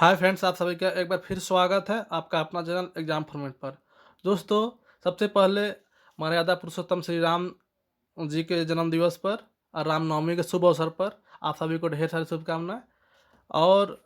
Hi friends, आप सभी का एक बार फिर स्वागत है आपका अपना चैनल एग्जाम फॉर्मेट पर। दोस्तों, सबसे पहले मर्यादा पुरुषोत्तम श्री राम जी के जन्म दिवस पर और रामनवमी के शुभ अवसर पर आप सभी को ढेर सारी शुभकामनाएं। और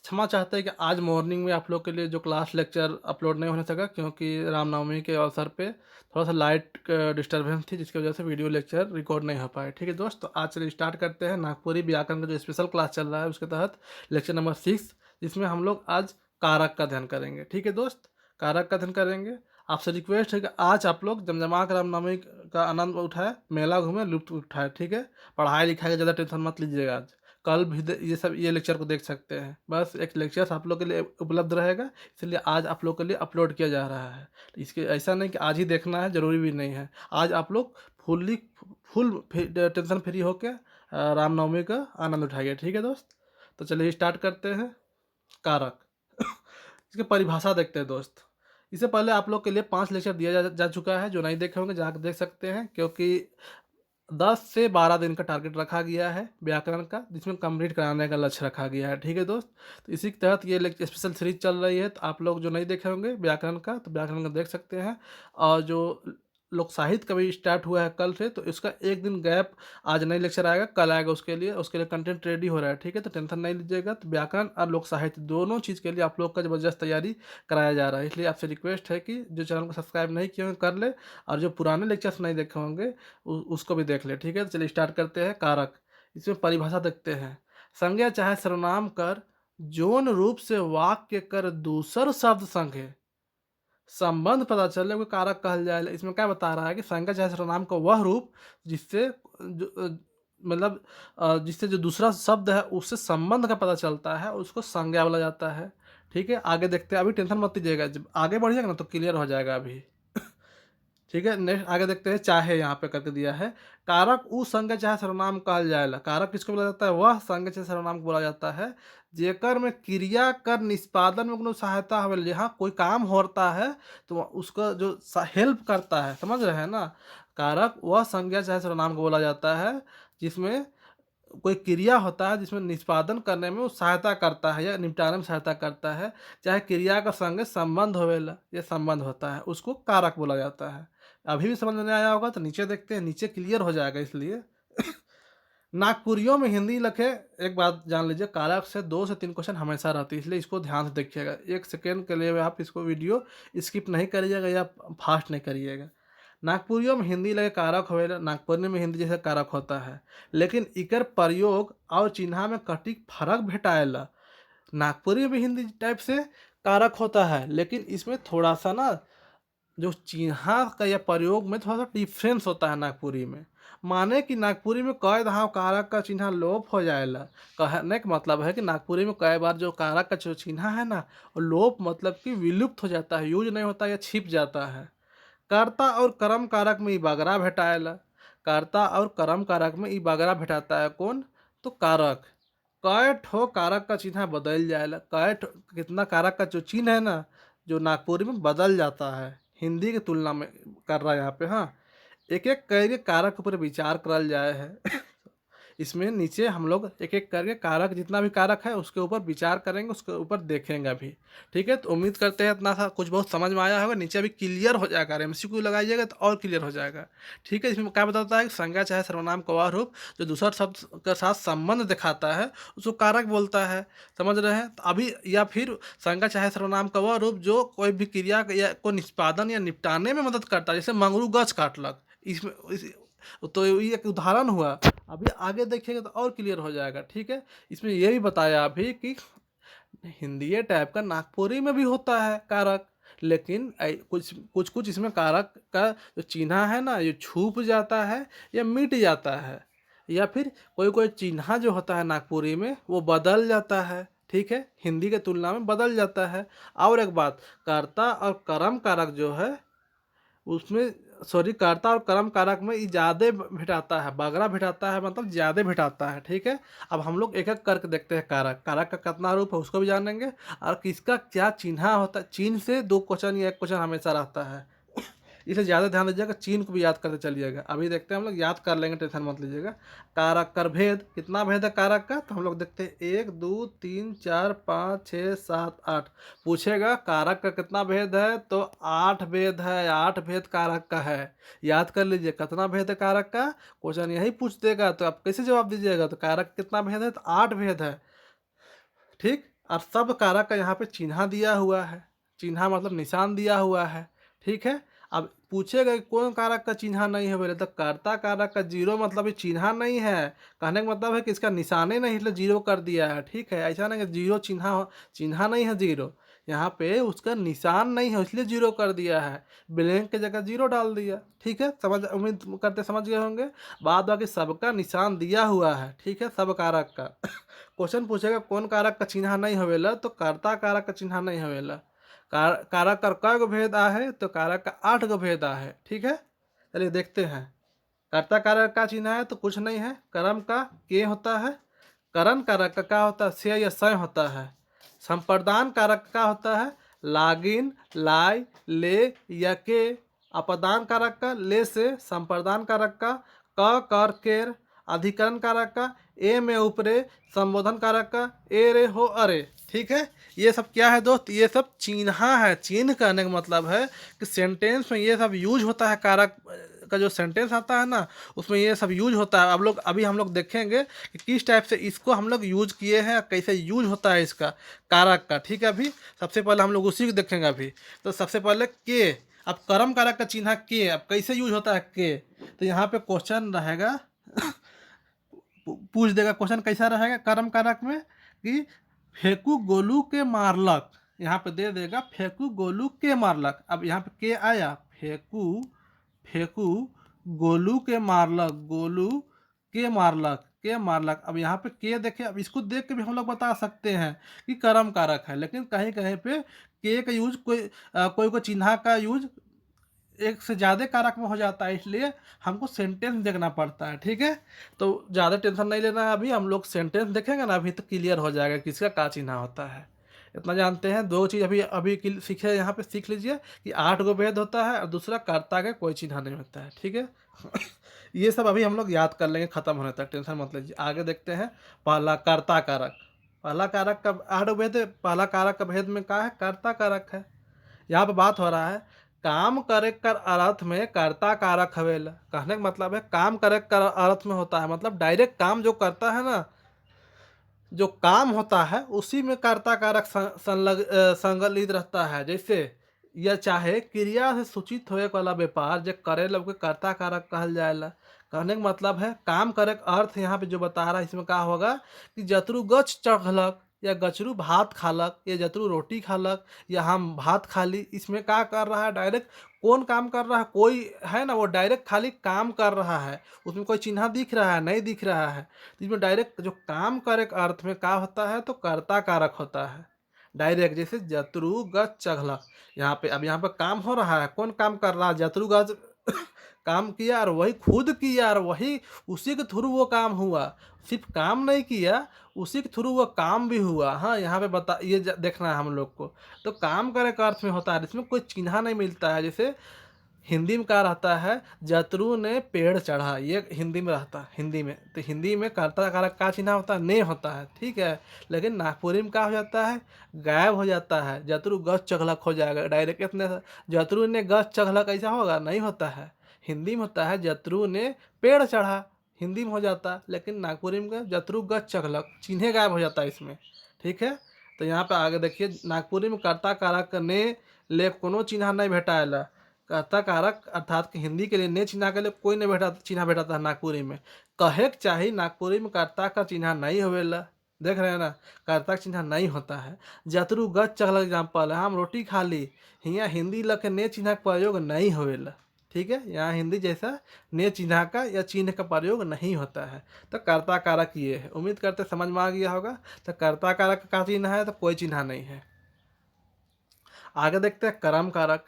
क्षमा चाहते हैं कि आज मॉर्निंग में आप लोग के लिए जो क्लास लेक्चर अपलोड नहीं होने सका, क्योंकि रामनवमी के अवसर पे थोड़ा सा लाइट डिस्टर्बेंस थी, जिसकी वजह से वीडियो लेक्चर रिकॉर्ड नहीं हो पाए। ठीक है दोस्त, तो आज चलिए स्टार्ट करते हैं नागपुरी व्याकरण का जो स्पेशल क्लास चल रहा है उसके तहत लेक्चर नंबर 6, जिसमें हम लोग आज कारक का अध्ययन करेंगे। ठीक है दोस्त, कारक का अध्ययन करेंगे। आपसे रिक्वेस्ट है कि आज आप लोग जमजमा कर रामनवमी का आनंद उठाए, मेला घूमे, लुत्फ उठाए। ठीक है, पढ़ाई लिखाई का ज़्यादा टेंशन मत लीजिएगा। आज कल भी ये लेक्चर को देख सकते हैं। बस एक लेक्चर आप लोग के लिए उपलब्ध रहेगा, इसलिए आज आप लोग के लिए अपलोड किया जा रहा है। इसके ऐसा नहीं कि आज ही देखना है, ज़रूरी भी नहीं है। आज आप लोग फुल टेंशन फ्री होकर रामनवमी का आनंद उठाइए। ठीक है दोस्त, तो चलिए स्टार्ट करते हैं। कारक इसकी परिभाषा देखते हैं दोस्त। इससे पहले आप लोग के लिए 5 लेक्चर दिया जा चुका है। जो नहीं देखे होंगे जाकर देख सकते हैं, क्योंकि 10 से 12 दिन का टारगेट रखा गया है व्याकरण का, जिसमें कंप्लीट कराने का लक्ष्य रखा गया है। ठीक है दोस्त, तो इसी के तहत ये स्पेशल सीरीज चल रही है। तो आप लोग जो नहीं देखे होंगे व्याकरण का, तो व्याकरण का देख सकते हैं। और जो लोक साहित्य का भी स्टार्ट हुआ है कल से, तो इसका एक दिन गैप, आज नई लेक्चर आएगा, कल आएगा। उसके लिए कंटेंट रेडी हो रहा है। ठीक है, तो टेंशन नहीं लीजिएगा। तो व्याकरण और लोक साहित्य दोनों चीज़ के लिए आप लोग का ज़बरदस्त तैयारी कराया जा रहा है। इसलिए आपसे रिक्वेस्ट है कि जो चैनल को सब्सक्राइब नहीं किए होंगे कर ले, और जो पुराने लेक्चर्स नहीं देखे होंगे उसको भी देख ले। ठीक है, तो चलिए स्टार्ट करते हैं। कारक, इसमें परिभाषा देखते हैं। संज्ञा चाहे सर्वनाम कर, जोन रूप से वाक्य कर दूसर शब्द संगे संबंध पता चले कोई कारक कहल जाए। इसमें क्या बता रहा है कि संज्ञा चाहे सर्वनाम का वह रूप जिससे मतलब जिससे जो दूसरा शब्द है उससे संबंध का पता चलता है, उसको संज्ञा बोला जाता है। ठीक है, आगे देखते हैं। अभी टेंशन मत लीजिएगा, जब आगे बढ़िएगा ना तो क्लियर हो जाएगा अभी। ठीक है, नेक्स्ट आगे देखते हैं। चाहे यहाँ पे करके दिया है, कारक उ संज्ञा चाहे सर्वनाम कहल जाएला। कारक किसको बोला जाता है? वह संज्ञा चाहे सर्वनाम को बोला जाता है जेकर में क्रिया कर निष्पादन में कोनो सहायता होवे। जहाँ कोई काम होता है तो उसका जो हेल्प करता है, समझ रहे हैं ना। कारक वह संज्ञा चाहे सर्वनाम को बोला जाता है जिसमें कोई क्रिया होता है, जिसमें निष्पादन करने में वो सहायता करता है या निपटाने में सहायता करता है। चाहे क्रिया का संगे संबंध होवेला, ये संबंध होता है, उसको कारक बोला जाता है। अभी भी समझ में नहीं आया होगा तो नीचे देखते हैं, नीचे क्लियर हो जाएगा। इसलिए नागपुरियों में हिंदी लिखे, एक बात जान लीजिए, कारक से 2 से 3 क्वेश्चन हमेशा रहती है, इसलिए इसको ध्यान से देखिएगा। 1 सेकेंड के लिए आप इसको वीडियो स्किप नहीं करिएगा या फास्ट नहीं करिएगा। नागपुरियों में हिंदी लगे कारक होवेला, नागपुरी में हिंदी जैसे कारक होता है, लेकिन इकर प्रयोग और चिन्हा में कटिक फर्क भेटाएला। नागपुरी में हिंदी टाइप से कारक होता है, लेकिन इसमें थोड़ा सा ना जो चिन्हा का या प्रयोग में थोड़ा सा डिफरेंस होता है नागपुरी में। माने कि नागपुरी में कई दहाव कारक का चिन्ह लोप हो जाएला। कहने का मतलब है कि नागपुरी में कई बार जो कारक का जो चिन्ह है ना, वो लोप मतलब कि विलुप्त हो जाता है, यूज नहीं होता या छिप जाता है। कर्ता और कर्म कारक में ई बगरा भेटाएला। कर्ता और कर्म कारक में ई बगरा भेटाता है कौन? तो कारक। कई ठो कारक का चिन्ह बदल जाएला। कितना कारक का जो चिन्ह है ना, जो नागपुरी में बदल जाता है हिंदी की तुलना में कर रहा है यहाँ पे। हाँ, एक एक करके कारक के ऊपर विचार करल जाए है। इसमें नीचे हम लोग एक एक करके कारक, जितना भी कारक है उसके ऊपर विचार करेंगे, उसके ऊपर देखेंगे अभी। ठीक है, तो उम्मीद करते हैं इतना सा कुछ बहुत समझ में आया होगा। नीचे अभी क्लियर हो जाएगा, एमसीक्यू लगाइएगा तो और क्लियर हो जाएगा। ठीक है, इसमें क्या बताता है कि संज्ञा चाहे सर्वनाम का वह रूप जो दूसरा शब्द के साथ संबंध दिखाता है उसको कारक बोलता है। समझ रहे हैं? तो अभी या फिर संज्ञा चाहे सर्वनाम का वह रूप जो कोई भी क्रिया या को निष्पादन या निपटाने में मदद करता है, जैसे मंगरू गछ काटलक, इसमें तो ये एक उदाहरण हुआ। अभी आगे देखिएगा तो और क्लियर हो जाएगा। ठीक है, इसमें ये भी बताया अभी कि हिंदी टाइप का नागपुरी में भी होता है कारक, लेकिन कुछ कुछ कुछ इसमें कारक का जो चिन्ह है ना, ये छूप जाता है या मिट जाता है, या फिर कोई कोई चिन्ह जो होता है नागपुरी में वो बदल जाता है। ठीक है, हिंदी के तुलना में बदल जाता है। और एक बात, कर्ता और कर्म कारक जो है उसमें, सॉरी, कर्ता और कर्म कारक में ये ज़्यादा भेटाता है, बगरा भेटाता है, मतलब ज़्यादा भेटाता है। ठीक है, अब हम लोग एक एक करके देखते हैं। कारक कारक का कितना रूप है उसको भी जानेंगे, और किसका क्या चिन्ह होता है। चिन्ह से 2 क्वेश्चन या 1 क्वेश्चन हमेशा रहता है। इसलिए ज़्यादा ध्यान दीजिएगा, चिन्ह को भी याद करते चलिएगा। अभी देखते हैं हम लोग, याद कर लेंगे, टेंशन मत लीजिएगा। कारक कर भेद, कितना भेद है कारक का, तो हम लोग देखते हैं 1 2 3 4 5 6 7 8। पूछेगा कारक का कितना भेद है, तो 8 भेद है, 8 भेद कारक का है। याद कर लीजिए कितना भेद है कारक का, क्वेश्चन यही पूछ देगा तो आप कैसे जवाब दीजिएगा। तो कारक कितना भेद है, तो 8 भेद है। ठीक, और सब कारक का यहाँ पे चिन्हा दिया हुआ है, चिन्हा मतलब निशान दिया हुआ है। ठीक है, अब पूछेगा कि कौन कारक का चिन्हा नहीं है, बोले तो कर्ता कारक का जीरो, मतलब ये चिन्हा नहीं है, कहने का मतलब है कि इसका निशाने नहीं, इसलिए जीरो कर दिया है। ठीक है, ऐसा नहीं कि जीरो चिन्हा, चिन्हा नहीं है जीरो, यहाँ पे उसका निशान नहीं है इसलिए जीरो कर दिया है, ब्लैंक की जगह जीरो डाल दिया। ठीक है, समझ, उम्मीद करते समझ गए होंगे। बाद बाकी सबका निशान दिया हुआ है। ठीक है, सब कारक का क्वेश्चन पूछेगा कौन कारक का चिन्ह नहीं होवेला, तो कर्ता कारक का चिन्ह नहीं होवेला। कारक का कै गो भेद आ है, तो कारक का 8 गो भेद आ है। ठीक है, चलिए देखते हैं। कर्ता कारक का चिन्ह है तो कुछ नहीं है, कर्म का के होता है, करण कारक का क्या होता है, से या सय होता है। संप्रदान कारक का होता है, लागिन, लाई, ले या के। अपदान कारक का ले से, संप्रदान कारक का क कर केर, अधिकरण कारक का ए में ऊपरे, संबोधन कारक का ए रे हो अरे। ठीक है, ये सब क्या है दोस्त, ये सब चिन्हा है। चिन्ह कहने का मतलब है कि सेंटेंस में ये सब यूज होता है, कारक का जो सेंटेंस आता है ना, उसमें ये सब यूज होता है। अब लोग अभी हम लोग देखेंगे कि किस टाइप से इसको हम लोग यूज किए हैं, कैसे यूज होता है इसका कारक का। ठीक है, अभी सबसे पहले हम लोग उसी को देखेंगे। अभी तो सबसे पहले के, अब कर्म कारक का चिन्ह के, अब कैसे यूज होता है के, तो यहाँ पे क्वेश्चन रहेगा पूछ देगा क्वेश्चन कैसा रहेगा कर्म कारक में, कि फेंकू गोलू के मारलक, यहाँ पे दे देगा फेंकू गोलू के मारलक। अब यहाँ पे के आया, फेंकू, फेंकू गोलू के मारलक, गोलू के मारलक, के मारलक। अब यहाँ पे के देखे, अब इसको देख के भी हम लोग बता सकते हैं कि कर्म कारक है, लेकिन कहीं कहीं पे के का यूज कोई को चिन्हा का यूज एक से ज़्यादा कारक में हो जाता है, इसलिए हमको सेंटेंस देखना पड़ता है। ठीक है, तो ज़्यादा टेंशन नहीं लेना है, अभी हम लोग सेंटेंस देखेंगे ना, अभी तो क्लियर हो जाएगा किसका क्या चिन्ह होता है। इतना जानते हैं, दो चीज़ अभी अभी सीखे, यहाँ पे सीख लीजिए कि 8 गो भेद होता है, और दूसरा कर्ता का कोई चिन्ह नहीं होता है। ठीक है ये सब अभी हम लोग याद कर लेंगे खत्म होने तक, टेंशन मत लीजिए। आगे देखते हैं, पहला कर्ता कारक। पहला कारक का 8 भेद है, पहला कारक का भेद में क्या है, कर्ता कारक है। यहाँ पे बात हो रहा है काम करे कर अर्थ में कर्ता कारक हवेला, कहने का मतलब है काम करे कर अर्थ में होता है, मतलब डायरेक्ट काम जो करता है ना, जो काम होता है उसी में कर्ता कारक संलग्नित रहता है। जैसे यह चाहे क्रिया से सूचित होए वाला व्यापार जो करे ला, कर्ता कारक कहल जाएला। कहने का मतलब है काम करे का अर्थ यहाँ पे जो बता रहा है, इसमें क्या होगा कि जतरू गच चढ़लक, या गचरू भात खालक, या जतरू रोटी खालक, या हम भात खाली, इसमें क्या कर रहा है, डायरेक्ट कौन काम कर रहा है, कोई है ना, वो डायरेक्ट खाली काम कर रहा है, उसमें कोई चिन्ह दिख रहा है, नहीं दिख रहा है। तो इसमें डायरेक्ट जो काम करे के अर्थ में क्या होता है, तो कर्ता कारक होता है डायरेक्ट। जैसे जतरू गच चघलक, यहाँ पे अब यहाँ पे काम हो रहा है, कौन काम कर रहा है, जतरू गच काम किया, और वही खुद किया, और वही उसी के थ्रू वो काम हुआ। सिर्फ काम नहीं किया, उसी के थ्रू वो काम भी हुआ। हाँ, यहाँ पे बता, ये देखना है हम लोग को। तो काम करे का अर्थ में होता है, इसमें कोई चिन्ह नहीं मिलता है। जैसे हिंदी में क्या रहता है, जतरू ने पेड़ चढ़ा, ये हिंदी में रहता है, हिंदी में। तो हिंदी में कर्ता कारक का चिन्ह होता है, ने होता है। ठीक है, लेकिन नागपुरी में क्या हो जाता है, गायब हो जाता है, जतरू गच चघलक हो जाएगा डायरेक्ट। इतने जतरू ने गच चघलक ऐसा होगा, नहीं होता है। हिंदी में होता है जतरू ने पेड़ चढ़ा, हिंदी में हो जाता, लेकिन नागपुरी में जतरू गच चघलक, चिन्ह गायब हो जाता है इसमें। ठीक है, तो यहाँ पे आगे देखिए, नागपुरी में कर्ता कारक ने ले कोनो चिन्ह नहीं भेटाएला। कर्ता कारक अर्थात कि हिंदी के लिए ने चिन्ह के लिए कोई नहीं बैठा, चिन्ह बैठाता है नागपुरी में। कहे के चाहिए नागपुरी में कर्ता का चिन्ह नहीं होवेला, देख रहे हैं ना, कर्ता का चिन्ह नहीं होता है। जतरू गच चघलक एग्जाम्पल है, हम रोटी खा ली, यहाँ हिंदी लख ने चिन्ह का प्रयोग नहीं होवेला। ठीक है, यहाँ हिंदी जैसा ने चिन्ह का या चिन्ह का प्रयोग नहीं होता है। तो कर्ता कारक ये है, उम्मीद करते समझ में आ गया होगा। तो कर्ता कारक का चिन्ह है तो कोई चिन्ह नहीं है। आगे देखते हैं कर्म कारक।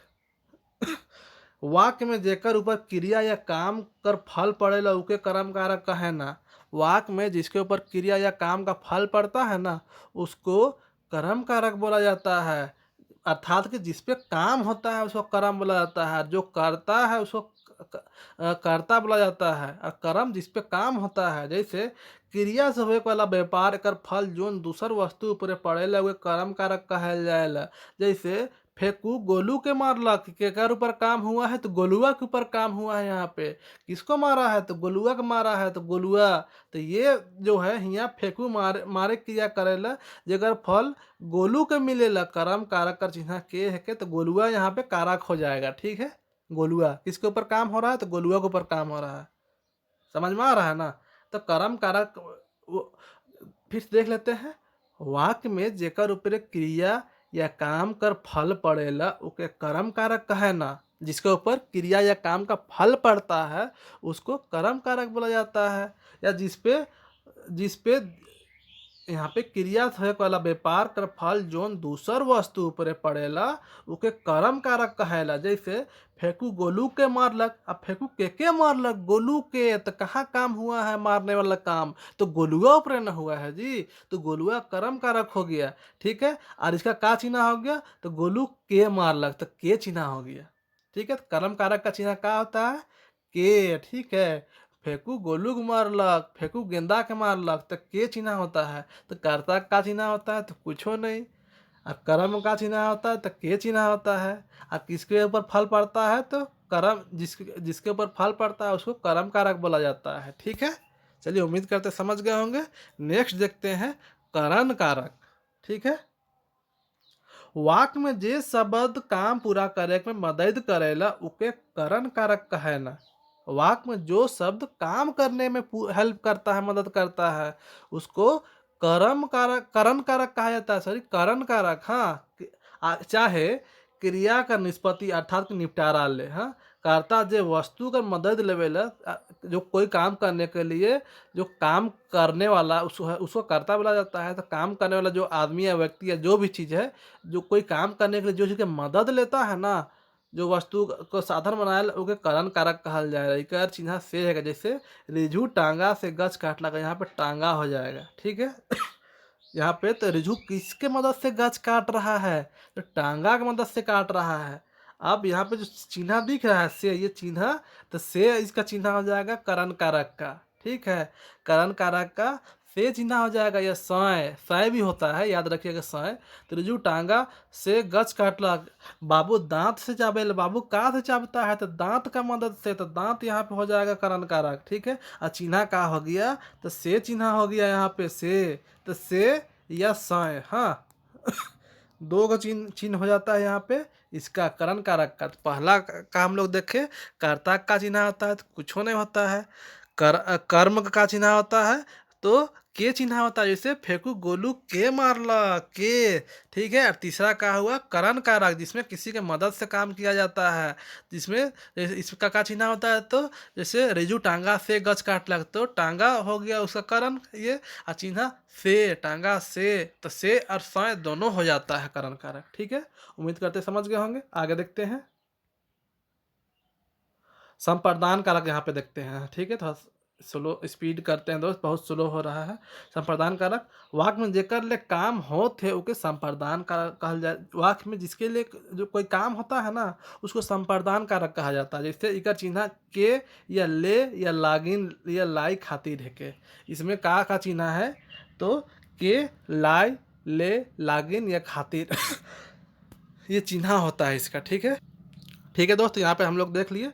वाक्य में जेकर ऊपर क्रिया या काम कर फल पड़ेला उके कर्म कारक कहे ना। वाक्य में जिसके ऊपर क्रिया या काम का फल पड़ता है ना, उसको कर्म कारक बोला जाता है। अर्थात कि जिस पे काम होता है उसको कर्म बोला जाता है, जो करता है उसको कर्ता बोला जाता है। और कर्म जिस पे काम होता है, जैसे क्रिया से होए वाला व्यापार एकर फल जोन दूसर वस्तु ऊपरे पड़ेला उहे कर्म कारक कहल जाएला। जैसे फेंकू गोलू के मारलक, केकर ऊपर काम हुआ है तो गोलुआ के ऊपर काम हुआ है। यहाँ पे किसको मारा है तो गोलुआ को मारा है तो गोलुआ। तो ये जो है हियाँ फेंकू मारे मारे क्रिया करेला, जेकर फल गोलू के मिलेला। कर्म कारक कर चिन्ह के है के तो गोलुआ यहाँ पे कारक हो जाएगा। ठीक है, गोलुआ किसके ऊपर काम हो रहा है तो गोलुआ के ऊपर काम हो रहा है। समझ में आ रहा है ना। तो कर्म कारक फिर से देख लेते हैं। वाक्य में जेकर ऊपर क्रिया या काम कर फल पड़ेला ओके कर्म कारक कहे ना। जिसके ऊपर क्रिया या काम का फल पड़ता है उसको कर्म कारक बोला जाता है। या जिसपे यहाँ पे क्रिया से वाला व्यापार कर फल जोन दूसर वस्तु ऊपरे पड़ेला उके कर्म कारक कहेला। जैसे फेंकू गोलू के मारलक, अब फेंकू के मारलक गोलू के, तो कहाँ काम हुआ है मारने वाला काम तो गोलुआ ऊपर न हुआ है जी, तो गोलुआ कर्म कारक हो गया। ठीक है, और इसका का चिन्ह हो गया तो गोलू के मारलक तो के चिन्ह हो गया। ठीक है, तो कर्म कारक का चिन्ह का होता है के। ठीक है, फेंकू गोलू के मारलक, फेंकू गेंदा के मारलक तो के चिन्ह होता है। तो कर्ता का चिन्ह होता है तो कुछ नहीं, और कर्म का चिन्ह होता है तो के चिन्ह होता है। और किसके ऊपर फल पड़ता है तो कर्म, जिसके ऊपर फल पड़ता है उसको कर्म कारक बोला जाता है। ठीक है, चलिए उम्मीद करते समझ गए होंगे। नेक्स्ट देखते हैं करण कारक। ठीक है, वाक्य में जे शब्द काम पूरा करे में मदद करेला उके करण कारक कहेला। वाक्य में जो शब्द काम करने में हेल्प करता है, मदद करता है, उसको कर्म कारक करण कारक कहा जाता है। सॉरी, करण कारक। हाँ, चाहे क्रिया का निष्पत्ति अर्थात निपटारा ले। हाँ, कर्ता जो वस्तु का मदद लेवेला, जो कोई काम करने के लिए जो काम करने वाला उसको कर्ता बोला जाता है। तो काम करने वाला जो आदमी या व्यक्ति या जो भी चीज़ है, जो कोई काम करने के लिए जो चीज़ की मदद लेता है ना, जो वस्तु को साधन बनाए ओके करण कारक कहल जाएगा। एकर चिन्ह से है, जैसे रिझु टांगा से गछ काटला का यहाँ पे टांगा हो जाएगा। ठीक है, यहाँ पे तो रिझु किसके मदद से गछ काट रहा है तो टांगा की मदद से काट रहा है। अब यहाँ पे जो चिन्ह दिख रहा है से, ये चिन्ह तो से इसका चिन्ह हो जाएगा करण कारक का। ठीक है, करण कारक का से चिन्ह हो जाएगा। या सय सय भी होता है, याद रखिएगा सय। तो रिझु टांगा से गछ काटला, बाबू दांत से चाबेला, बाबू का से चाबता है तो दांत का मदद से, तो दांत यहाँ पे हो जाएगा करण कारक। ठीक है, और चिन्ह का हो गया तो से चिन्ह हो गया यहाँ पे से, तो से या सय। हाँ, दो का चिन्ह हो जाता है यहाँ पे इसका करण कारक का। तो पहला का हम लोग देखे, कर्ता का चिन्ह होता है तो कुछ नहीं होता है। कर्म का चिन्ह होता है तो के चिन्ह होता है, जैसे फेंकू गोलू के मारला के। ठीक है, और तीसरा का हुआ करण कारक, जिसमें किसी के मदद से काम किया जाता है, जिसमें इसका का चिन्ह होता है तो जैसे रिजू टांगा से गच काट लग तो टांगा हो गया उसका करण, ये और चिन्ह से टांगा से, तो से और सय दोनों हो जाता है करण कारक। ठीक है, उम्मीद करते समझ गए होंगे। आगे देखते हैं संप्रदान कारक, यहाँ पे देखते हैं। ठीक है, थोड़ा स्लो स्पीड करते हैं दोस्त, बहुत स्लो हो रहा है। संप्रदान कारक, वाक्य में जेकर ले काम हो थे ओके संप्रदान कारक कहल जाए। वाक्य में जिसके लिए जो कोई काम होता है ना उसको संप्रदान कारक कहा जाता है। जैसे इकर चिन्ह के या ले या लागिन या लाई खातिर है के, इसमें का चिन्ह है तो के लाई ले लागिन या खातिर ये चिन्ह होता है इसका। ठीक है, ठीक है दोस्त, यहाँ पे हम लोग देख लिए।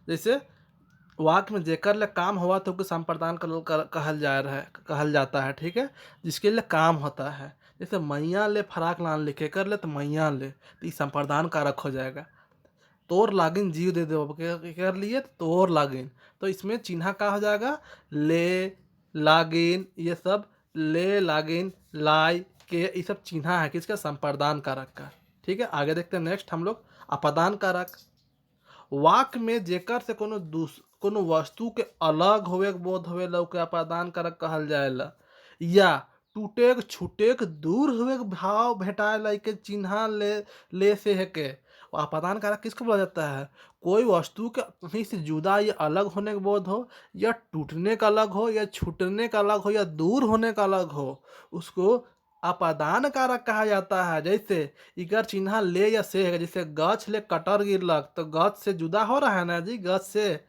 जैसे वाक्य में जेकर ले काम हुआ तो संप्रदान कहल जाता है। ठीक है, जिसके लिए काम होता है। जैसे मैया ले फराक लान लिखे कर ले तो मैया ले, तो ये संप्रदान कारक हो जाएगा। तोर लागिन जीव दे दो कर लिए तो तोर लागिन, तो इसमें चिन्ह का हो जाएगा ले लागिन, ये सब ले लागिन लाई के, ये सब चिन्ह है किसका संप्रदान कारक का। ठीक है, आगे देखते हैं नेक्स्ट हम लोग अपदान कारक। वाक्य में जेकर से कोनो वस्तु के अलग होवे के बोध होवेला ओके अपादान कारक कहल जाएला। या टूटेक छूटेक दूर हुए के भाव भेटाएला के चिन्ह ले से है के। अपादान कारक किसको बोला जाता है, कोई वस्तु के कहीं से जुदा या अलग होने का बोध हो, या टूटने का अलग हो, या छूटने का अलग हो, या दूर होने का अलग हो, उसको अपादान कारक कहा जाता है। जैसे इकर चिन्ह ले या से है, जैसे गछ ले कटर गिरलक तो गछ से जुदा हो रहा है ना जी, गछ से।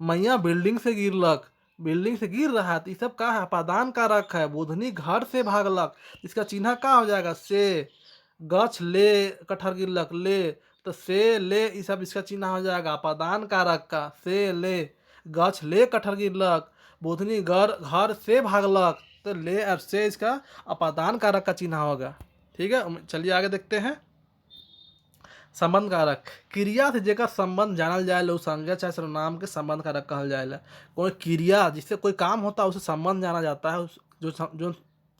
मैया बिल्डिंग से गिरलक, बिल्डिंग से गिर रहा है तो ये सब का है, अपादान कारक है। बुधनी घर से भागलक, इसका चिन्ह का हो जाएगा से। गछ ले कटहर गिरलक ले, तो से ले ये सब इसका चिन्ह हो जाएगा अपादान कारक का, से ले। गछ ले कटहर गिरलक, बुधनी घर घर से भागलक, तो ले और से इसका अपादान कारक का चिन्ह होगा। ठीक है, चलिए आगे देखते हैं। संबंध कारक, क्रिया से जेकर संबंध जानल जाए उ संज्ञा चाहे सर्वनाम के संबंध कारक कहल जाएला। कोई क्रिया जिससे कोई काम होता है उसे संबंध जाना जाता है, उस जो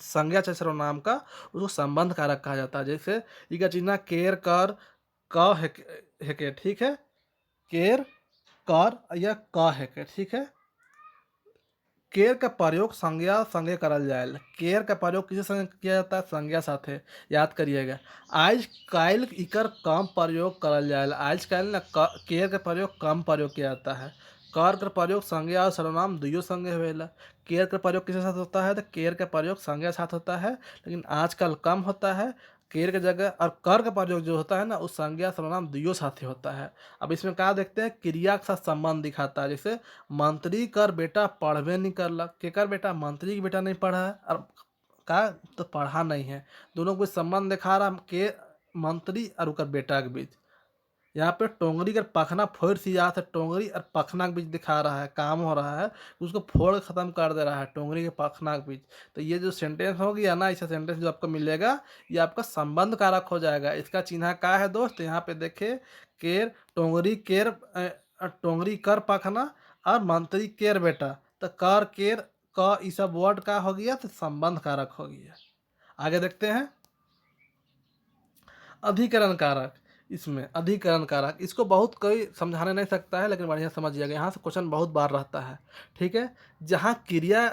संज्ञा चाहे सर्वनाम का उसको संबंध कारक कहा जाता है। जैसे इसका चिन्ह केर कर क हेके, ठीक है, केर कर या क हेके, ठीक है। केर का प्रयोग संज्ञा संगे करल जाएला। केर का प्रयोग किसी संगे किया जाता है, संज्ञा साथे, याद करिएगा। आज काल इकर कम प्रयोग करल जाएला। आज काल ना केर का प्रयोग कम प्रयोग किया जाता है। कर का प्रयोग संज्ञा और सर्वनाम दुइयो संगे होएला। केर का प्रयोग किसके साथ होता है, तो केर का प्रयोग संज्ञा साथ होता है, लेकिन आजकल कम होता है। केर की जगह और कर का प्रयोग जो होता है ना उस संज्ञा सर्वनाम दुइयो साथ ही होता है। अब इसमें क्या देखते हैं, क्रिया के साथ संबंध दिखाता है। जैसे मंत्री कर बेटा पढ़बे नहीं करलक, केकर बेटा, मंत्री की बेटा नहीं पढ़ा है, और का तो पढ़ा नहीं है। दोनों को संबंध दिखा रहा के मंत्री और उकर बेटा के बीच। यहाँ पे टोंगरी का पखना फोड़ सी जात है, टोंगरी और पखना के बीच दिखा रहा है, काम हो रहा है, उसको फोड़ खत्म कर दे रहा है टोंगरी के पखना के बीच। तो ये जो सेंटेंस हो गया ना, ऐसा सेंटेंस जो आपको मिलेगा ये आपका संबंध कारक हो जाएगा। इसका चिन्ह क्या है दोस्त, यहाँ पे देखे केर टोंगरी केर टोंगरी कर पखना और मंत्री केर बेटा, तो कर केर क ये सब वर्ड का हो गया, तो संबंध कारक हो गया। आगे देखते हैं अधिकरण कारक। इसमें अधिकरण कारक इसको बहुत कोई समझाने नहीं सकता है, लेकिन बढ़िया समझिएगा, यहाँ से क्वेश्चन बहुत बार रहता है। ठीक है, जहाँ क्रिया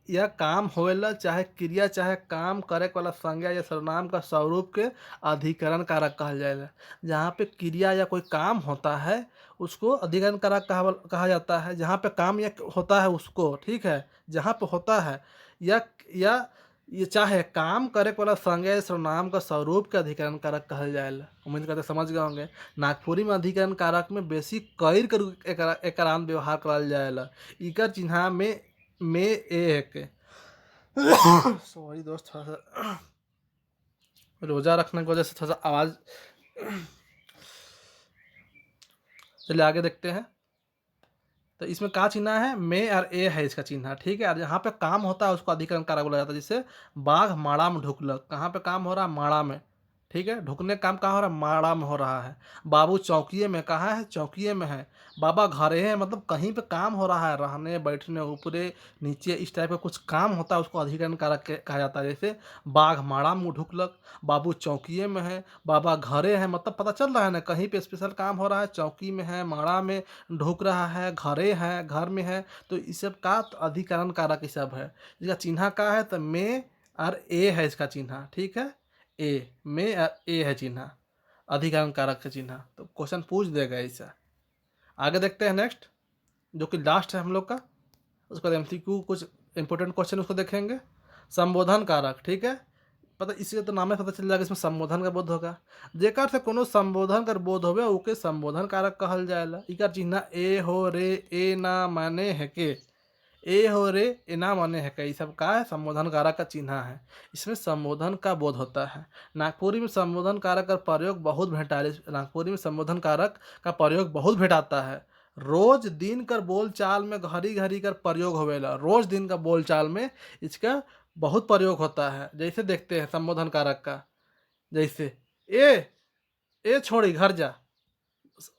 या काम होएला, चाहे क्रिया चाहे काम करे वाला संज्ञा या सर्वनाम का स्वरूप के अधिकरण कारक कहल जाएगा। जहाँ पे क्रिया या कोई काम होता है उसको अधिकरण कारक कहा जाता है। जहाँ पे काम या होता है उसको, ठीक है, जहाँ पे होता है या ये चाहे काम करे वाला संज्ञा या सर्वनाम का स्वरूप के अधिकरण कारक कहल जाएला। उम्मीद करते समझ गए होंगे। नागपुरी में अधिकरण कारक में बेसी कईर के एकरान व्यवहार करल जाएला। इकर चिन्ह में ए के सॉरी दोस्त, थोड़ा सा रोजा रखने की वजह से थोड़ा सा आवाज। चलिए आगे देखते हैं। तो इसमें क्या चिन्ह है, में और ए है इसका चिन्ह, ठीक है। और जहाँ पे काम होता है उसको अधिकरण कारक बोला जाता है। जैसे बाघ माड़ा में ढुकलक, कहाँ पे काम हो रहा है, माड़ा में, ठीक है, ढुकने का काम कहाँ हो रहा है, माड़ा में हो रहा है। बाबू चौकिए में, कहाँ है, चौकिए में है। बाबा घरे है, मतलब कहीं पे काम हो रहा है, रहने बैठने ऊपरे नीचे इस टाइप का कुछ काम होता है, उसको अधिकरण कारक कहा जाता है। जैसे बाघ माड़ा में ढुकलक, बाबू चौकिए में है, बाबा घरे है, मतलब पता चल रहा है ना कहीं पे स्पेशल काम हो रहा है, चौकी में है, माड़ा में ढुक रहा है, घरे है, घर में है। तो इस सब का तो अधिकरण कारक ये सब है। इसका चिन्ह का है, तो में और ए है इसका चिन्ह, ठीक है, ए में और ए है चिन्ह, अधिकरण कारक का चिन्ह। तो क्वेश्चन पूछ देगा ऐसा। आगे देखते हैं नेक्स्ट, जो कि लास्ट है हम लोग का। उसके बाद एमसीक्यू कुछ इंपॉर्टेंट क्वेश्चन उसको देखेंगे। संबोधन कारक, ठीक है, पता इसी तो नाम में पता चल जाएगा इसमें संबोधन का बोध होगा। जेकर से कोनो संबोधन कर बोध होवे ओके संबोधन कारक कहल जाएला। इकर चिन्ह ए हो रे, ए ना माने है के, ए हो रे ए ना माने है के, सब का है, संबोधन कारक का चिन्ह है। इसमें संबोधन का बोध होता है। नागपुरी में संबोधन कारक का प्रयोग बहुत भेटाले, नागपुरी में संबोधन कारक का प्रयोग बहुत भेटाता है। रोज दिन कर बोल चाल में घड़ी घड़ी कर प्रयोग होवेला। रोज दिन का बोल चाल में इसका बहुत प्रयोग होता है। जैसे देखते हैं संबोधन कारक का, जैसे ए छोड़ी घर जा,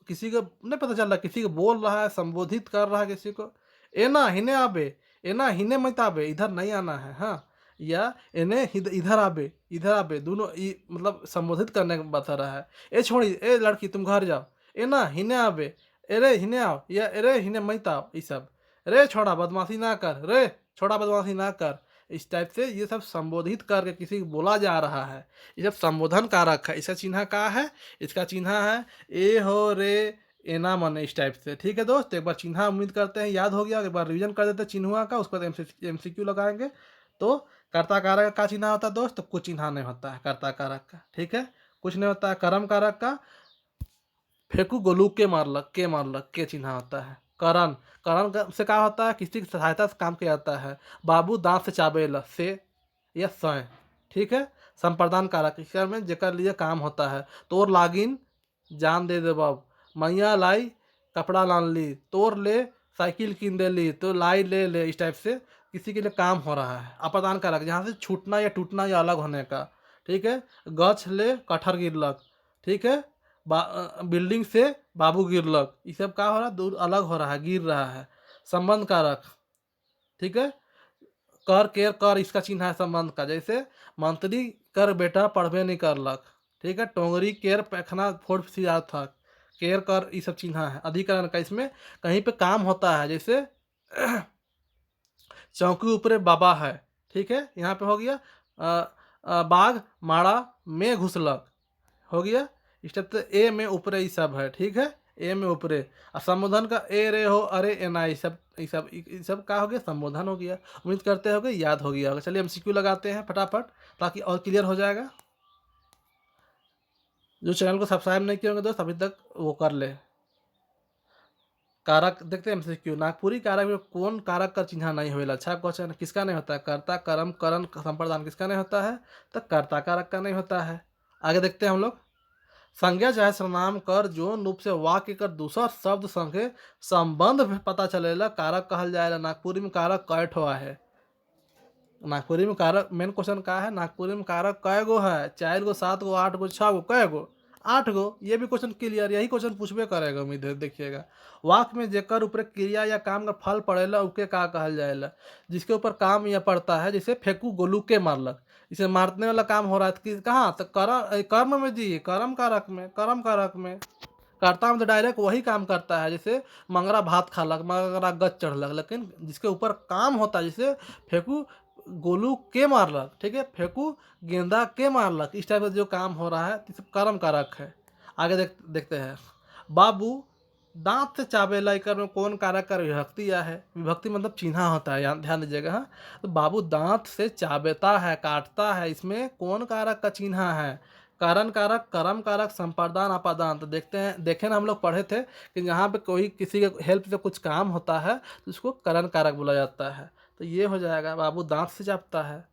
किसी को नहीं पता चल रहा, किसी को बोल रहा है, संबोधित कर रहा है किसी को, ए ना हिने आबे, ए ना हिने मत आबे, इधर नहीं आना है, हाँ, या इन्हें इधर आबे, इधर आबे, दोनों मतलब संबोधित करने का बता रहा है। ए छोड़ी, ए लड़की तुम घर जाओ, ए ना हिने आबे, अरे हिने आओ, या अरे हिने मत आओ, ये सब, रे छोड़ा बदमाशी ना कर, रे छोड़ा बदमाशी ना कर, इस टाइप से ये सब संबोधित करके किसी को बोला जा रहा है। ये सब संबोधन कारक है। इसका चिन्ह का है, इसका चिन्ह है ए हो रे एना मन, इस टाइप से। ठीक है दोस्त, एक बार चिन्ह उम्मीद करते हैं याद हो गया, एक बार रिवीजन कर देते हैं चिन्हुआ का, उसके बाद एमसीक्यू लगाएंगे। तो कर्ता कारक का चिन्ह होता है दोस्त, तो कुछ चिन्ह नहीं होता है कर्ता कारक का, ठीक है, कुछ नहीं होता है। कर्म कारक का फेंकू गोलू के मारलक के चिन्ह होता है। करण, से क्या होता है, किसी की सहायता से काम किया जाता है। बाबू दांत से चाबेला से या स्वयं, ठीक है। संप्रदान कारक इसका में जेकर लिए काम होता है। तोर लागिन जान दे बाब, मैया लाई कपड़ा लान ली, तोर ले साइकिल कीन दे ली, तो लाई ले ले, इस टाइप से किसी के लिए काम हो रहा है। अपादान कारक जहाँ से छूटना या टूटना या अलग होने का, ठीक है। गछ ले कटहर गिरलक, ठीक है। बिल्डिंग से बाबू गिरलक, ये सब क्या हो रहा है, दूर अलग हो रहा है, गिर रहा है। संबंध कारक, ठीक है। कर केर कर इसका चिन्ह है संबंध का, जैसे मंत्री कर बेटा पढ़बे नहीं करलक, ठीक है। टोंगरी केर पैखना फोड़ सिया था, केर कर ये सब चिन्ह है अधिकरण का। इसमें कहीं पे काम होता है, जैसे चौकी ऊपरे बाबा है, ठीक है, यहाँ पे हो गया। बाघ माड़ा में घुसलक, हो गया। इस टाइप से ए में ऊपरे ये सब है, ठीक है, ए में ऊपरे। और संबोधन का ए रे हो अरे एना, ये सब का हो गया, संबोधन हो गया। उम्मीद करते हो कि याद हो गया होगा। चलिए MCQ लगाते हैं फटाफट, ताकि और क्लियर हो जाएगा। जो चैनल को सब्सक्राइब नहीं किए होंगे दोस्त अभी तक, वो कर ले। कारक देखते हैं MCQ। नागपुरी कारक में कौन कारक का चिन्ह नहीं होगा? अच्छा क्वेश्चन, किसका नहीं होता है? कर्ता कर्म करण संप्रदान किसका नहीं होता है? तो कर्ता कारक का नहीं होता है। आगे देखते हैं हम लोग। संज्ञा चाहे सर्वनाम कर जो रूप से वाक्य कर दूसरा शब्द संगे संबंध पता चलेला कारक कहल जाएगा। नागपुरी में कारक कै ठो है? नागपुरी में कारक मेन क्वेश्चन का है, नागपुरी में कारक कै गो है? 4 गो, 7 गो, 8 गो, 6 गो, कै गो? 8 गो। ये भी क्वेश्चन क्लियर, यही क्वेश्चन पूछबे करेगा उम्मीद है, देखिएगा। वाक्य में जेकर ऊपर क्रिया या काम का फल पड़ेला उके का कहल जाएला? जिसके ऊपर काम या पड़ता है, जैसे फेंकू गोलू के मारलक, इसे मारने वाला काम हो रहा है कहाँ? तो कर्म में जी, कर्म कारक में, कर्म कारक में। कर्ता में तो डायरेक्ट वही काम करता है, जैसे मंगरा भात खालक, मंगरा गच चढ़लक। लेकिन जिसके ऊपर काम होता है, जैसे फेंकू गोलू के मारलक, ठीक है, फेंकू गेंदा के मारलक, इस टाइप का जो काम हो रहा है तो कर्म कारक है। आगे देखते हैं। बाबू दांत से चाबेला, इकर में कौन कारक का विभक्ति या है? विभक्ति मतलब चिन्ह होता है, ध्यान दीजिएगा। हाँ, तो बाबू दांत से चाबेता है, काटता है, इसमें कौन कारक का चिन्ह है? कारण कारक, कर्म कारक, संप्रदान, अपादान। तो देखते हैं, देखे ना हम लोग पढ़े थे कि यहाँ पे कोई किसी के हेल्प से कुछ काम होता है तो उसको करण कारक बोला जाता है। तो ये हो जाएगा, बाबू दांत से चापता है।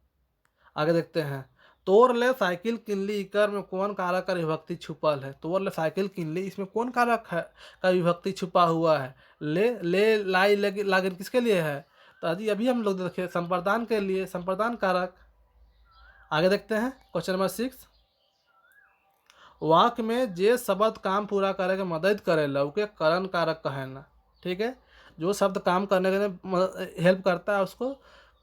आगे देखते हैं। तोर ले साइकिल किनली, इकर में कौन कारक का विभक्ति छुपल है? तोर ले साइकिल किनली, इसमें कौन कारक है का विभक्ति छुपा हुआ है? ले लाई लागिन किसके लिए है? तो अभी हम लोग देखे संप्रदान के लिए, संप्रदान कारक। आगे देखते हैं क्वेश्चन नंबर 6। वाक्य में जे शब्द काम पूरा करे के मदद करेला उके करण कारक कहेला, ठीक है। जो शब्द काम करने के हेल्प करता है उसको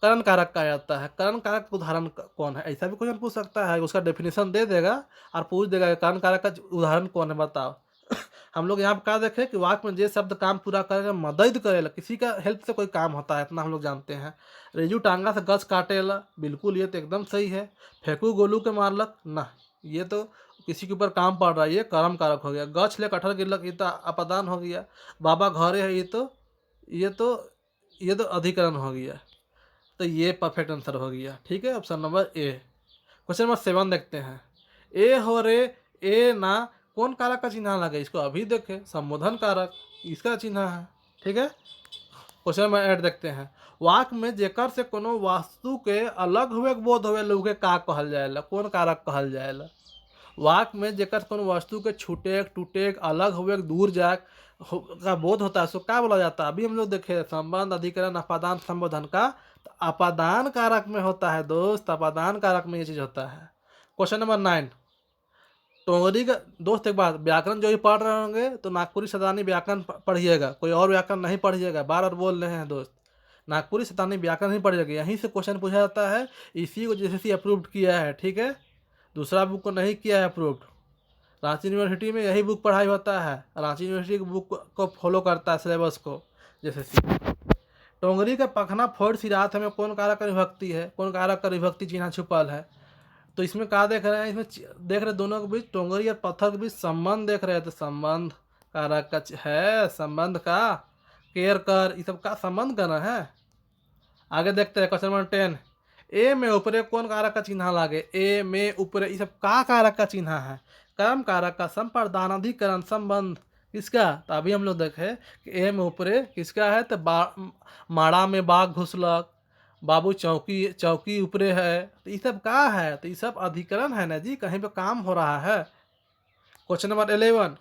करण कारक कहा जाता है। करण कारक का उदाहरण कौन है? ऐसा भी क्वेश्चन पूछ सकता है, उसका डेफिनेशन दे देगा और पूछ देगा करण कारक का उदाहरण कौन है, बताओ। हम लोग यहाँ पर क्या देखें कि वाक्य में जे शब्द काम पूरा करे मदद करेला, किसी का हेल्प से कोई काम होता है, इतना हम लोग जानते हैं। रेजू टांगा से गच काटेला, बिल्कुल, ये तो एकदम सही है। फेंकू गोलू के मारलक ना, ये तो किसी के ऊपर काम पड़ रहा है, ये कर्म कारक हो गया। गछ ले कटहर गिरलक, ये तो अपादान हो गया। बाबा घरे है, ये तो अधिकरण हो गया। तो ये परफेक्ट आंसर हो गया, ठीक है, option number A. Question number 7 देखते हैं। ए हो रे ए ना, कौन कारक का चिन्ह लगे? इसको अभी देखे, संबोधन कारक, इसका चिन्ह है, ठीक है। क्वेश्चन नंबर 8 देखते हैं। वाक्य में जेकर से कोनो वस्तु के अलग हुए के बोध होवे लोग के का कहल जाएला? कौन कारक कहल जाएला? वाक्य में जेकर कोनो वस्तु के छूटे टूटे अलग हुए दूर जाए का बोध होता है, उसको क्या बोला जाता है? अभी हम लोग देखे संबंध, अधिकरण, अपादान, संबोधन का। तो अपादान कारक में होता है दोस्त, अपादान कारक में ये चीज होता है। Question number 9। टोंगरी का दोस्त एक बात, व्याकरण जो भी पढ़ रहे होंगे तो नागपुरी शतानी व्याकरण पढ़िएगा, कोई और व्याकरण नहीं पढ़िएगा। बार बार बोल रहे हैं दोस्त, नागपुरी शतानी व्याकरण नहीं पढ़िएगा। यहीं से क्वेश्चन पूछा जाता है, इसी को JCC अप्रूव्ड किया है, ठीक है, दूसरा बुक को नहीं किया है अप्रूव्ड। रांची यूनिवर्सिटी में यही बुक पढ़ाई होता है, रांची यूनिवर्सिटी की बुक को फॉलो करता है सिलेबस को, जैसे टोंगरी का पखना फोड़ सिरात में कौन कारक का विभक्ति है? कौन कारक का विभक्ति चिन्ह छुपल है? तो इसमें क्या देख रहे हैं? इसमें देख रहे दोनों के बीच, टोंगरी और पत्थर के बीच संबंध देख रहे हैं। तो संबंध कारक का है, संबंध का केयर कर, ये सब का संबंध करना है। आगे देखते हैं क्वेश्चन नंबर 10। ए में ऊपरे कौन कारक का चिन्ह लागे, ए में ऊपरे ये सब का कारक का चिन्ह है, कर्म कारक का संप्रदानाधिकरण संबंध किसका। तो अभी हम लोग देखे कि ए में ऊपरे किसका है, तो माड़ा में बाघ घुसलक, बाबू चौकी चौकी ऊपरे है, तो ये सब का है, तो ये सब अधिकरण है ना जी, कहीं पे काम हो रहा है। क्वेश्चन नंबर 11,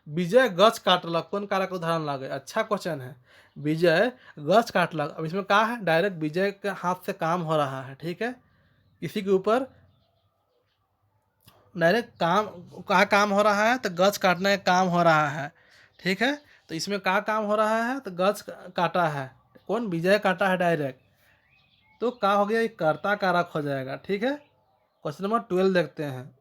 विजय गछ काटलक कौन कारक का उदाहरण लागे। अच्छा क्वेश्चन है, विजय गछ काटलक। अब इसमें क्या है, डायरेक्ट विजय के हाथ से काम हो रहा है, ठीक है, किसी के ऊपर डायरेक्ट काम हो रहा है, तो गछ काटने का काम हो रहा है, ठीक है। तो इसमें क्या काम हो रहा है, तो गछ काटा है, कौन, विजय काटा है डायरेक्ट, तो क्या हो गया, ये कर्ता कारक हो जाएगा, ठीक है। क्वेश्चन नंबर 12 देखते हैं।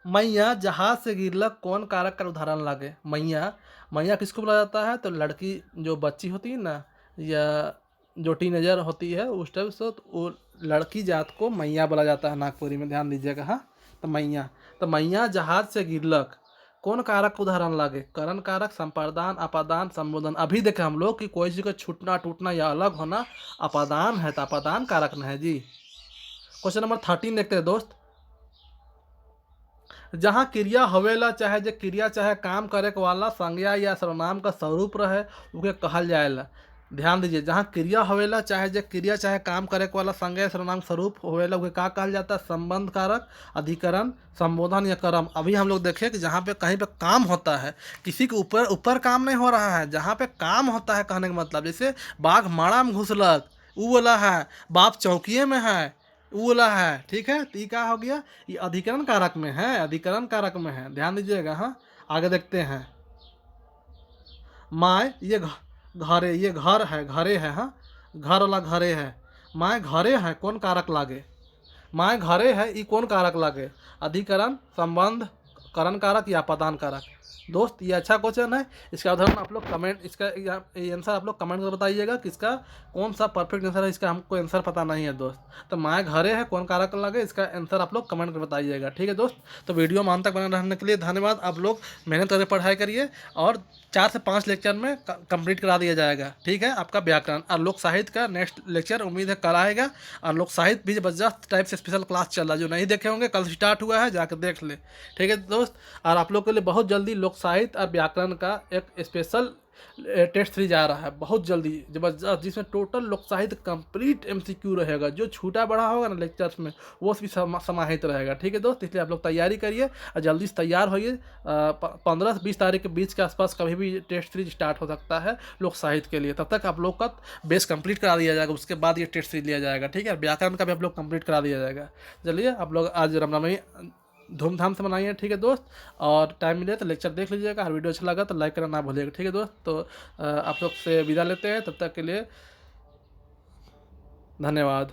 मैया जहाज से गिरलक कौन कारक का उदाहरण लागे। मैया, मैया किसको बोला जाता है, तो लड़की जो बच्ची होती है ना, या जो टीनेजर होती है उस टाइप से, तो वो लड़की जात को मैया बोला जाता है नागपुरी में, ध्यान दीजिएगा। हाँ, तो मैया जहाज से गिरलक कौन कारक का उदाहरण लागे, करण कारक, संप्रदान, अपादान, संबोधन। अभी देखे हम लोग कि कोई चीज का छूटना टूटना या अलग होना अपादान है, तो अपादान कारक न है जी। क्वेश्चन नंबर 13 देखते हैं दोस्त। जहाँ क्रिया हवेला चाहे जो क्रिया चाहे काम करे के वाला संज्ञा या सर्वनाम का स्वरूप रहे उके कहल जाएला। ध्यान दीजिए, जहाँ क्रिया हवेला चाहे जो क्रिया चाहे काम करे के वाला संज्ञा या सर्वनाम स्वरूप होवेला उके का कहल जाता है, संबंध कारक, अधिकरण, संबोधन या कर्म। अभी हम लोग देखें कि जहाँ पे कहीं पे काम होता है, किसी के ऊपर ऊपर काम नहीं हो रहा है, जहाँ पे काम होता है, कहने का मतलब जैसे बाघ माड़ा में घुसलक वो बोला है, बाप चौकिए में है वो बोला है, ठीक है। तो ये क्या हो गया, ये अधिकरण कारक में है, अधिकरण कारक में है, ध्यान दीजिएगा। हाँ, आगे देखते हैं। माए, ये घरे, ये घर है, घरे है, हाँ, घर वाला घरे है। माए घरे है कौन कारक लागे, माए घरे है ये कौन कारक लागे, अधिकरण, संबंध, करण कारक या पदान कारक। दोस्त ये अच्छा क्वेश्चन है, इसका उदाहरण आप लोग कमेंट, इसका आंसर आप लोग कमेंट कर बताइएगा कि इसका कौन सा परफेक्ट आंसर है, इसका हमको आंसर पता नहीं है दोस्त। तो माए घरे है कौन कारक लगे, इसका आंसर आप लोग कमेंट कर बताइएगा, ठीक है दोस्त। तो वीडियो मान तक बने रहने के लिए धन्यवाद। आप लोग मेहनत करके पढ़ाई करिए और 4 से 5 लेक्चर में कंप्लीट करा दिया जाएगा, ठीक है। आपका व्याकरण और लोक साहित्य का नेक्स्ट लेक्चर उम्मीद है कल आएगा। और लोक साहित्य भी जबरदस्त टाइप से स्पेशल क्लास चल रहा है, जो नहीं देखे होंगे कल स्टार्ट हुआ है, जाकर देख ले, ठीक है दोस्त। और आप लोग के लिए बहुत जल्दी लोक साहित्य और व्याकरण का एक स्पेशल टेस्ट 3 जा रहा है बहुत जल्दी जबरदस्त, जिसमें टोटल लोक साहित्य कंप्लीट MCQ रहेगा, जो छूटा बड़ा होगा ना लेक्चर्स में वो भी समाहित रहेगा, ठीक है दोस्त। इसलिए आप लोग तैयारी करिए और जल्दी से तैयार होइए। 15 से 20 तारीख के बीच के आसपास कभी भी टेस्ट 3 स्टार्ट हो सकता है लोक साहित्य के लिए, तब तक आप लोग का बेस कंप्लीट करा दिया जाएगा, उसके बाद ये टेस्ट 3 लिया जाएगा, ठीक है। व्याकरण का भी आप लोग कंप्लीट करा दिया जाएगा। चलिए आप लोग आज रामनवमी धूमधाम से मनाइए, ठीक है दोस्त। और टाइम मिले तो लेक्चर देख लीजिएगा, और वीडियो अच्छा लगा तो लाइक करना ना भूलिएगा, ठीक है दोस्त। तो आप लोग से विदा लेते हैं, तब तक के लिए धन्यवाद।